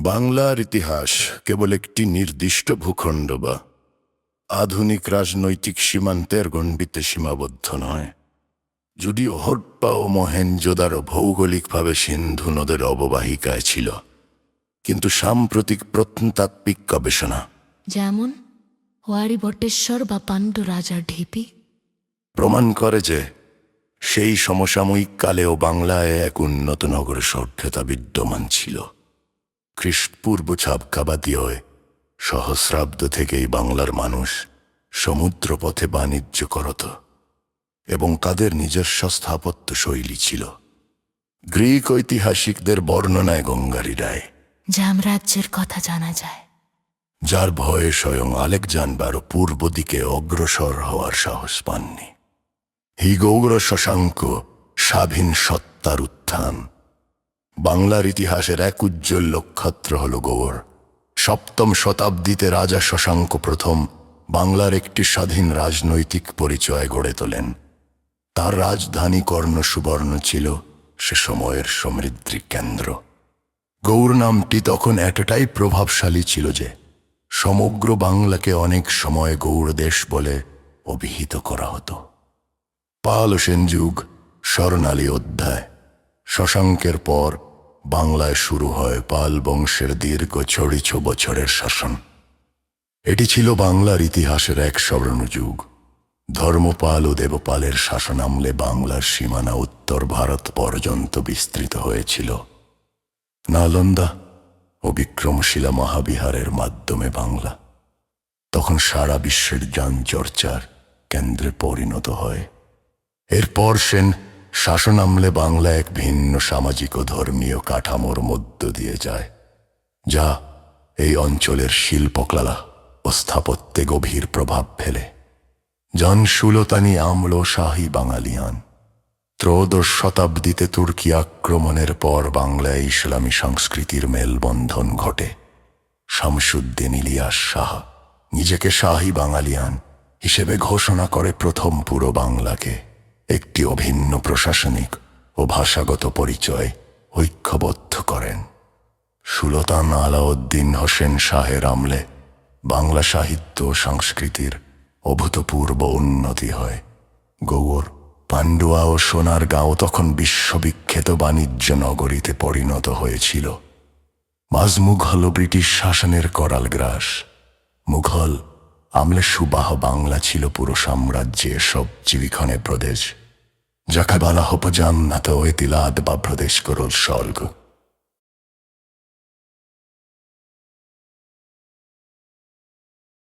বাংলার ইতিহাস কেবল একটি নির্দিষ্ট ভূখণ্ড বা আধুনিক রাজনৈতিক সীমান্তের গণ্ডিতে সীমাবদ্ধ নয়। যদিও হরপ্পা ও মহেঞ্জোদারো ভৌগোলিকভাবে সিন্ধু নদের অববাহিকায় ছিল, কিন্তু সাম্প্রতিক প্রত্নতাত্ত্বিক গবেষণা যেমন ওয়ারিবটেশ্বর বা পাণ্ডু রাজার ঢিপি প্রমাণ করে যে সেই সমসাময়িক কালেও বাংলায় এক উন্নত নগর সভ্যতা বিদ্যমান ছিল। খ্রিস্টপূর্ব ছাবকাবাদীয় সহস্রাব্দ থেকেই বাংলার মানুষ সমুদ্রপথে বাণিজ্য করত এবং তাদের নিজস্ব স্থাপত্য শৈলী ছিল। গ্রিক ঐতিহাসিকদের বর্ণনায় গঙ্গারী রায় জামরাজ্যের কথা জানা যায়, যার ভয়ে স্বয়ং আলেকজান্ডারও পূর্ব দিকে অগ্রসর হওয়ার সাহস পাননি। হি গৌর শশাঙ্ক স্বাধীন সত্তার উত্থান। বাংলার ইতিহাসের এক উজ্জ্বল নক্ষত্র হল গৌড়। সপ্তম শতাব্দীতে রাজা শশাঙ্ক প্রথম বাংলার একটি স্বাধীন রাজনৈতিক পরিচয় গড়ে তোলেন। তার রাজধানী কর্ণ সুবর্ণ ছিল সে সময়ের সমৃদ্ধি কেন্দ্র। গৌড় নামটি তখন এতটাই প্রভাবশালী ছিল যে সমগ্র বাংলাকে অনেক সময় গৌড় দেশ বলে অভিহিত করা হতো। পাল ও সেন যুগ স্বর্ণালী অধ্যায়। শশাঙ্কের পর বাংলায় শুরু হয় পাল বংশের দীর্ঘ ৬০ বছরের শাসন। এটি ছিল বাংলার ইতিহাসের এক স্বর্ণযুগ। ধর্মপাল ও দেবপালের শাসনামলে বাংলার সীমানা উত্তর ভারত পর্যন্ত বিস্তৃত হয়েছিল। নালন্দা ও বিক্রমশিলা মহাবিহারের মাধ্যমে বাংলা তখন সারা বিশ্বের জ্ঞান চর্চার কেন্দ্রে পরিণত হয়। এরপর সেন শাসনামলে বাংলা এক ভিন্ন সামাজিক ও ধর্মীয় কাঠামোর মধ্য দিয়ে যায়, যা এই অঞ্চলের শিল্পকলা ও স্থাপত্যে গভীর প্রভাব ফেলে। জন সুলতানি আমল শাহী বাঙালিয়ান। ত্রয়োদশ শতাব্দীতে তুর্কি আক্রমণের পর বাংলায় ইসলামী সংস্কৃতির মেলবন্ধন ঘটে। শামসুদ্দিন ইলিয়াস শাহ নিজেকে শাহী বাঙালিয়ান হিসেবে ঘোষণা করে প্রথম পুরো বাংলাকে একটি অভিন্ন প্রশাসনিক ও ভাষাগত পরিচয় ঐক্যবদ্ধ করেন। সুলতান আলাউদ্দিন হোসেন শাহের আমলে বাংলা সাহিত্য ও সংস্কৃতির অভূতপূর্ব উন্নতি হয়। গৌড়, পান্ডুয়া ও সোনারগাঁও তখন বিশ্ববিখ্যাত বাণিজ্য নগরীতে পরিণত হয়েছিল। মাঝ মুঘল ও ব্রিটিশ শাসনের করাল গ্রাস। মুঘল আমলে সুবাহ বাংলা ছিল পুরো সাম্রাজ্যের সবচেয়ে প্রদেশ, যাকে বলা হতো জান্নাত ও ইতিলাদ বা প্রদেশ করল স্বর্গ।